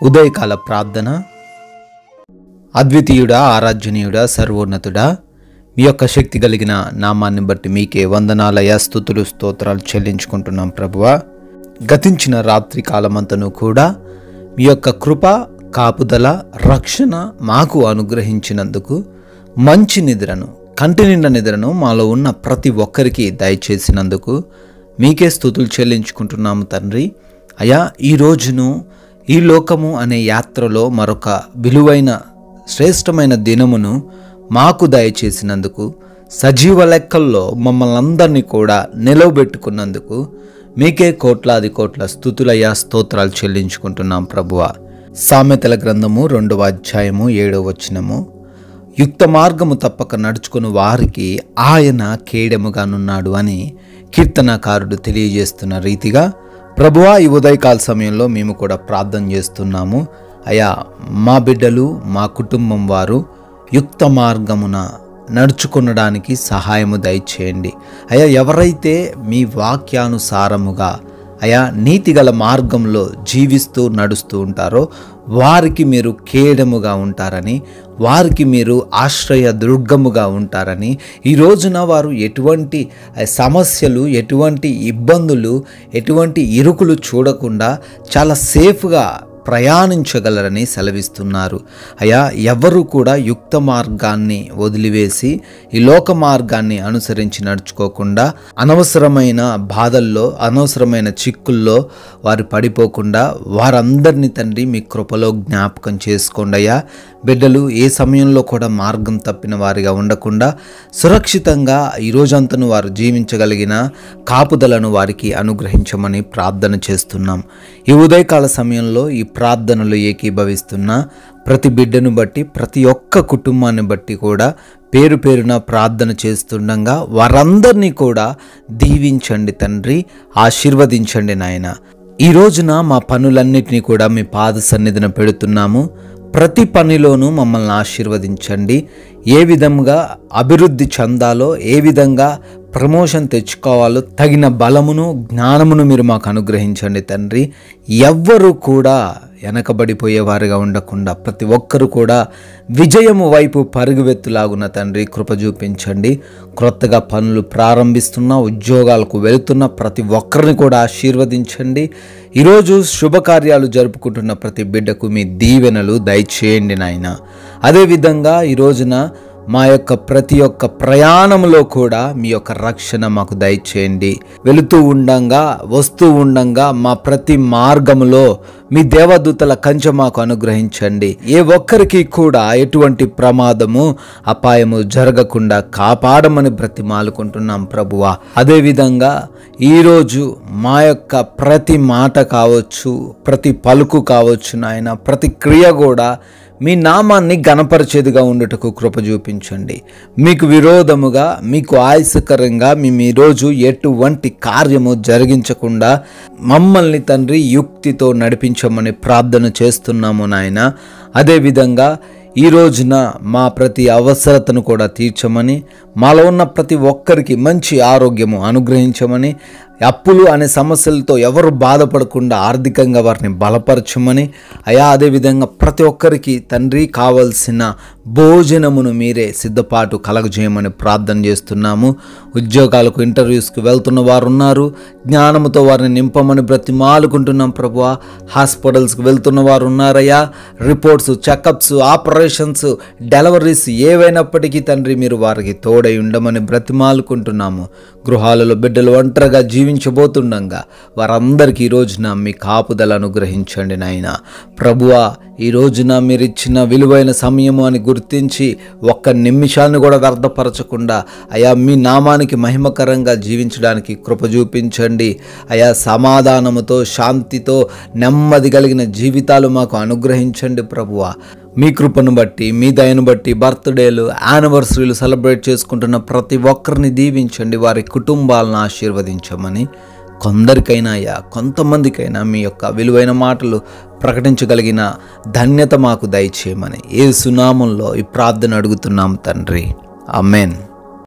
ఉదయకాల ప్రార్థన. అద్వితీయుడా, ఆరాధ్యనీయుడా, సర్వోన్నతుడా, మీ యొక్క శక్తి కలిగిన నామాన్ని బట్టి మీకే వందనాలయ, స్తుతులు, స్తోత్రాలు చెల్లించుకుంటున్నాం ప్రభువా. గతించిన రాత్రి కాలమంతను కూడా మీ యొక్క కృప, కాపుదల, రక్షణ మాకు అనుగ్రహించినందుకు, మంచి నిద్రను, కంటి నిండా నిద్రను మాలో ఉన్న ప్రతి ఒక్కరికి దయచేసినందుకు మీకే స్తుతులు చెల్లించుకుంటున్నాము తండ్రి. అయా, ఈ రోజును ఈ లోకము అనే యాత్రలో మరొక విలువైన శ్రేష్టమైన దినమును మాకు దయచేసినందుకు, సజీవ లెక్కల్లో మమ్మల్ని అందరినీ కూడా నిలవబెట్టుకున్నందుకు మీకే కోట్లాది కోట్ల స్తుతులయ్యా, స్తోత్రాలు చెల్లించుకుంటున్నాం ప్రభువా. సామెతల గ్రంథము 2వ అధ్యాయము 7వ వచనము, యుక్త మార్గము తప్పక నడుచుకుని వారికి ఆయన కేడెముగానున్నాడు అని కీర్తనాకారుడు తెలియజేస్తున్న రీతిగా ప్రభువా, ఈ ఉదయకాల సమయంలో మేము కూడా ప్రార్థన చేస్తున్నాము. అయా, మా బిడ్డలు, మా కుటుంబం వారు యుక్త మార్గమున నడుచుకొనడానికి సహాయము దయచేయండి. అయా, ఎవరైతే మీ వాక్యానుసారముగా అయా నీతిగల మార్గంలో జీవిస్తూ నడుస్తూ ఉంటారో వారికి మీరు కేడముగా ఉంటారని, వారికి మీరు ఆశ్రయ దుర్గముగా ఉంటారని, ఈ రోజున వారు ఎటువంటి సమస్యలు, ఎటువంటి ఇబ్బందులు, ఎటువంటి ఇరుకులు చూడకుండా చాలా సేఫ్గా ప్రయాణించగలరని సెలవిస్తున్నారు. అయా, ఎవరు కూడా యుక్త మార్గాన్ని వదిలివేసి ఈ లోక మార్గాన్ని అనుసరించి నడుచుకోకుండా అనవసరమైన బాధల్లో, అనవసరమైన చిక్కుల్లో వారు పడిపోకుండా వారందరినీ తండ్రి మీ కృపలో జ్ఞాపకం చేసుకోండి. అయ్యా, బిడ్డలు ఏ సమయంలో కూడా మార్గం తప్పిన వారిగా ఉండకుండా సురక్షితంగా ఈ రోజంతను వారు జీవించగలిగిన కాపుదలను వారికి అనుగ్రహించమని ప్రార్థన చేస్తున్నాం. ఈ ఉదయకాల సమయంలో ఈ ప్రార్థనలు ఏకీభవిస్తున్న ప్రతి బిడ్డను బట్టి, ప్రతి ఒక్క కుటుంబాన్ని బట్టి కూడా పేరు పేరున ప్రార్థన చేస్తుండగా వారందరినీ కూడా దీవించండి తండ్రి, ఆశీర్వదించండి నాయన. ఈ రోజున మా పనులన్నిటినీ కూడా మీ పాద సన్నిధిన పెడుతున్నాము. ప్రతి పనిలోనూ మమ్మల్ని ఆశీర్వదించండి. ఏ విధంగా అభివృద్ధి చెందాలో, ఏ విధంగా ప్రమోషన్ తెచ్చుకోవాలో తగిన బలమును, జ్ఞానమును మీరు మాకు అనుగ్రహించండి తండ్రి. ఎవ్వరూ కూడా వెనకబడిపోయేవారుగా ఉండకుండా ప్రతి ఒక్కరు కూడా విజయము వైపు పరుగువెత్తులాగున్న తండ్రి కృప చూపించండి. క్రొత్తగా పనులు ప్రారంభిస్తున్న, ఉద్యోగాలకు వెళుతున్న ప్రతి ఒక్కరిని కూడా ఆశీర్వదించండి. ఈరోజు శుభకార్యాలు జరుపుకుంటున్న ప్రతి బిడ్డకు మీ దీవెనలు దయచేయండి నాయన. అదేవిధంగా ఈ రోజున మా యొక్క ప్రతి ఒక్క ప్రయాణంలో కూడా మీ యొక్క రక్షణ మాకు దయచేయండి. వెళుతూ ఉండంగా, వస్తూ ఉండంగా మా ప్రతి మార్గములో మీ దేవదూతల కంచె మాకు అనుగ్రహించండి. ఏ ఒక్కరికి కూడా ఎటువంటి ప్రమాదము, అపాయము జరగకుండా కాపాడమని బ్రతిమాలుకుంటున్నాం ప్రభువా. అదేవిధంగా ఈరోజు మా యొక్క ప్రతి మాట కావచ్చు, ప్రతి పలుకు కావచ్చు నాయన, ప్రతి క్రియ కూడా మీ నామాన్ని ఘనపరిచేదిగా ఉండుటకు కృప చూపించండి. మీకు విరోధముగా, మీకు ఆయాసకరంగా మేము ఈరోజు ఎటువంటి కార్యము జరిగించకుండా మమ్మల్ని తండ్రి యుక్తితో నడిపించమని ప్రార్థన చేస్తున్నాము నాయన. అదేవిధంగా ఈ రోజున మా ప్రతి అవసరతను కూడా తీర్చమని, మాలో ఉన్న ప్రతి ఒక్కరికి మంచి ఆరోగ్యము అనుగ్రహించమని, అప్పులు అనే సమస్యలతో ఎవరు బాధపడకుండా ఆర్థికంగా వారిని బలపరచమని అయా, అదేవిధంగా ప్రతి ఒక్కరికి తండ్రి కావలసిన భోజనమును మీరే సిద్ధపాటు కలగజేయమని ప్రార్థన చేస్తున్నాము. ఉద్యోగాలకు, ఇంటర్వ్యూస్కి వెళ్తున్న వారు ఉన్నారు, జ్ఞానముతో వారిని నింపమని బ్రతిమాలుకుంటున్నాం ప్రభువా. హాస్పిటల్స్కి వెళ్తున్న వారు ఉన్నారయ్యా, రిపోర్ట్స్, చెకప్స్, ఆపరేషన్స్, డెలివరీస్ ఏవైనప్పటికీ తండ్రి మీరు వారికి తోడై ఉండమని బ్రతిమాలుకుంటున్నాము. గృహాలలో బిడ్డలు ఒంటరిగా జీవించబోతుండగా వారందరికీ ఈ రోజున మీ కాపుదల అనుగ్రహించండి నాయన. ప్రభువా, ఈ రోజున మీరు ఇచ్చిన విలువైన సమయము అని గుర్తించి ఒక్క నిమిషాన్ని కూడా వ్యర్థపరచకుండా అయా మీ నామానికి మహిమకరంగా జీవించడానికి కృప చూపించండి. అయా, సమాధానముతో, శాంతితో, నెమ్మది కలిగిన జీవితాలు మాకు అనుగ్రహించండి ప్రభువా. మీ కృపను బట్టి, మీ దయను బట్టి బర్త్డేలు, యానివర్సరీలు సెలబ్రేట్ చేసుకుంటున్న ప్రతి ఒక్కరిని దీవించండి. వారి కుటుంబాలను ఆశీర్వదించమని, కొందరికైనా అయ్యా, కొంతమందికైనా మీ యొక్క విలువైన మాటలు ప్రకటించగలిగిన ధన్యత మాకు దయచేయమని యేసు నామములో ఈ ప్రార్థన అడుగుతున్నాం తండ్రి. ఆమేన్.